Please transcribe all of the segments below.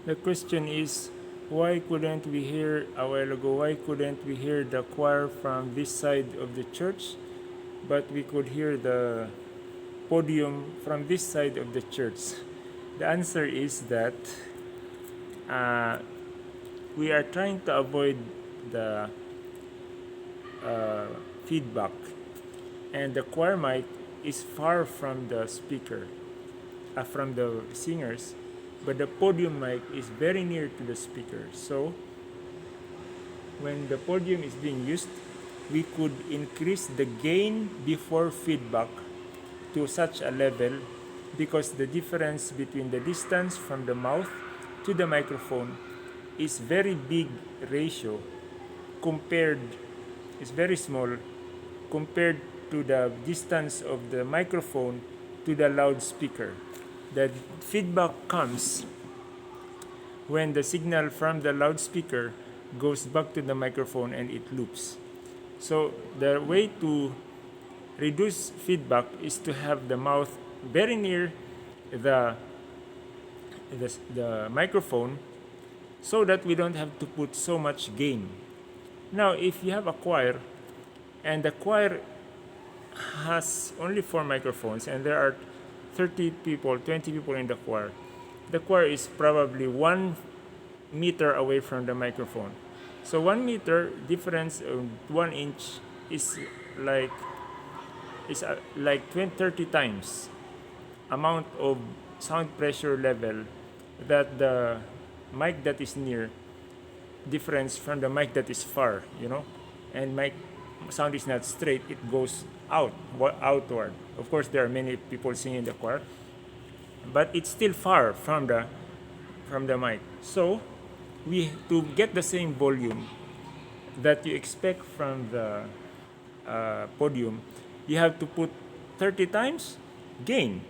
The question is, why couldn't we hear a while ago? Why couldn't we hear the choir from this side of the church, but we could hear the podium from this side of the church? The answer is that uh, we are trying to avoid the feedback, and the choir mic is far from the speaker, from the singers, but the podium mic is very near to the speaker. So when the podium is being used, we could increase the gain before feedback to such a level, because the difference between the distance from the mouth to the microphone is very big ratio, compared is very small compared to the distance of the microphone to the loudspeaker. The feedback comes when the signal from the loudspeaker goes back to the microphone and it loops. So the way to reduce feedback is to have the mouth very near the, the microphone, so that we don't have to put so much gain. Now, if you have a choir and the choir has only 4 microphones and there are 30 people, 20 people in the choir is probably 1 meter away from the microphone. So 1 meter difference of 1 inch is like like 20, 30 times amount of sound pressure level that the mic that is near difference from the mic that is far, and mic sound is not straight, it goes outward. Of course, there are many people singing in the choir, but it's still far from the mic. So we to get the same volume that you expect from the podium, you have to put 30 times gain.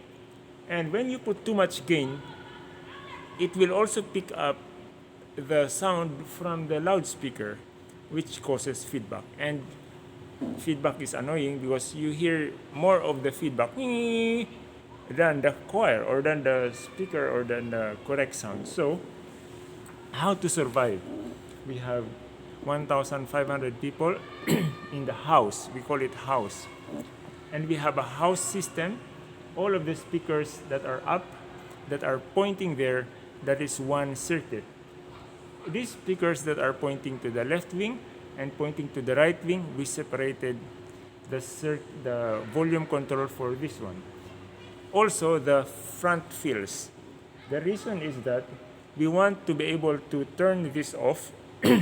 And when you put too much gain, it will also pick up the sound from the loudspeaker, which causes feedback. And feedback is annoying because you hear more of the feedback than the choir or than the speaker or than the correct sound. So, how to survive? We have 1,500 people in the house. We call it house. And we have a house system. All of the speakers that are up, that are pointing there, that is one circuit. These speakers that are pointing to the left wing and pointing to the right wing, we separated the volume control for this one. Also, the front fills. The reason is that we want to be able to turn this off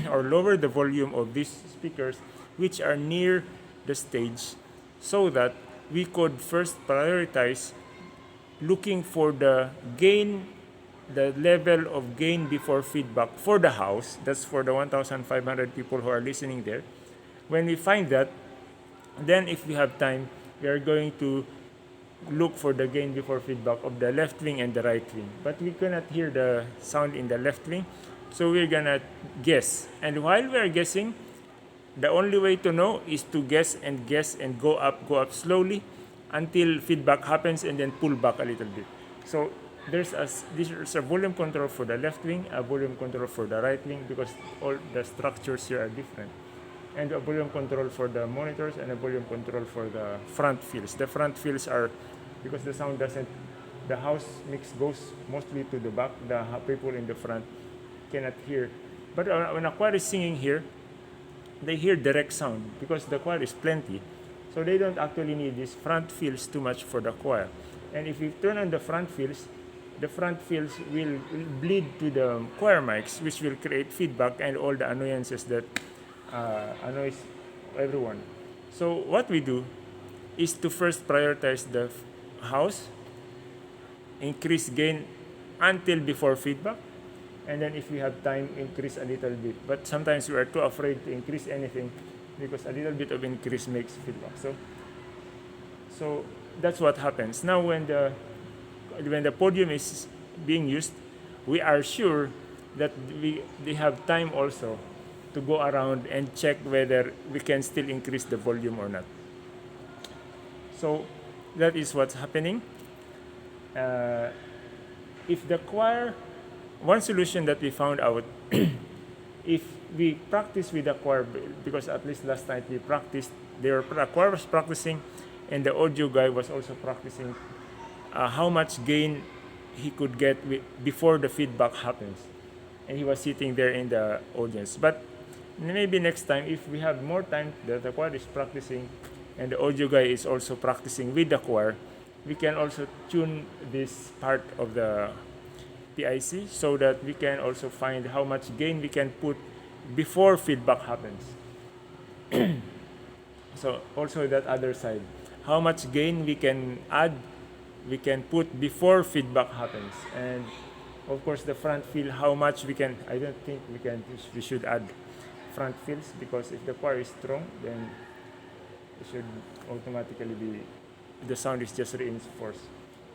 or lower the volume of these speakers which are near the stage, so that we could first prioritize looking for the gain, the level of gain before feedback for the house. That's for the 1,500 people who are listening there. When we find that, then if we have time, we are going to look for the gain before feedback of the left wing and the right wing. But we cannot hear the sound in the left wing, so we're gonna guess. And while we are guessing, the only way to know is to guess and go up slowly until feedback happens, and then pull back a little bit. So there's a volume control for the left wing, a volume control for the right wing, because all the structures here are different, and a volume control for the monitors, and a volume control for the front fields. The front fields are because the sound doesn't, the house mix goes mostly to the back. The people in the front cannot hear. But when a choir is singing here, they hear direct sound because the choir is plenty. So they don't actually need these front fields too much for the choir. And if you turn on the front fields will bleed to the choir mics, which will create feedback and all the annoyances that annoys everyone. So what we do is to first prioritize the house, increase gain until before feedback, and then if we have time, increase a little bit. But sometimes we are too afraid to increase anything because a little bit of increase makes feedback. So that's what happens. Now when the podium is being used, we are sure that they have time also to go around and check whether we can still increase the volume or not. So that is what's happening. If the choir one solution that we found out, if we practice with the choir, because at least last night we practiced, the choir was practicing, and the audio guy was also practicing how much gain he could get before the feedback happens. And he was sitting there in the audience. But maybe next time, if we have more time that the choir is practicing and the audio guy is also practicing with the choir, we can also tune this part of the PIC so that we can also find how much gain we can put before feedback happens. So also that other side, how much gain we can add, we can put before feedback happens. And of course the front fill, how much we can, I don't think we should add front fills, because if the choir is strong, then it should automatically be, the sound is just reinforced.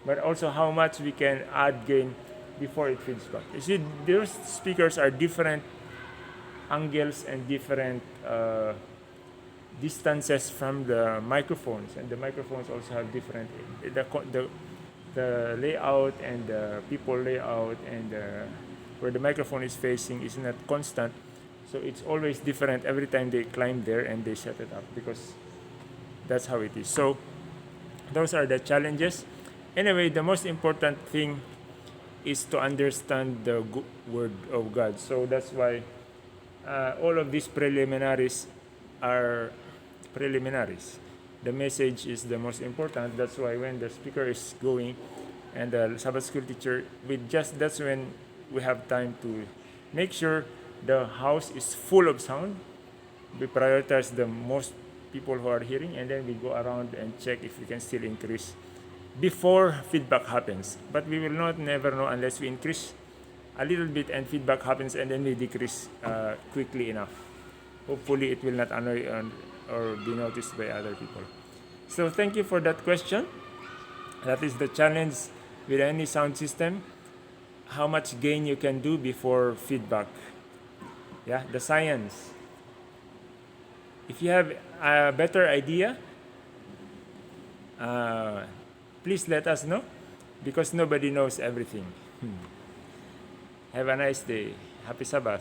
But also how much we can add gain before it feeds back. You see, those speakers are different angles and different distances from the microphones, and the microphones also have different the layout and the people layout, and where the microphone is facing is not constant, so it's always different every time they climb there and they set it up, because that's how it is. So those are the challenges. Anyway, the most important thing is to understand the word of God. So that's why all of these preliminaries are preliminaries. The message is the most important. That's why when the speaker is going and the Sabbath school teacher, that's when we have time to make sure the house is full of sound. We prioritize the most people who are hearing, and then we go around and check if we can still increase before feedback happens. But we will never know unless we increase a little bit and feedback happens, and then we decrease quickly enough. Hopefully it will not annoy or be noticed by other people. So thank you for that question. That is the challenge with any sound system. How much gain you can do before feedback. Yeah, the science. If you have a better idea, please let us know, because nobody knows everything. Have a nice day. Happy Sabbath.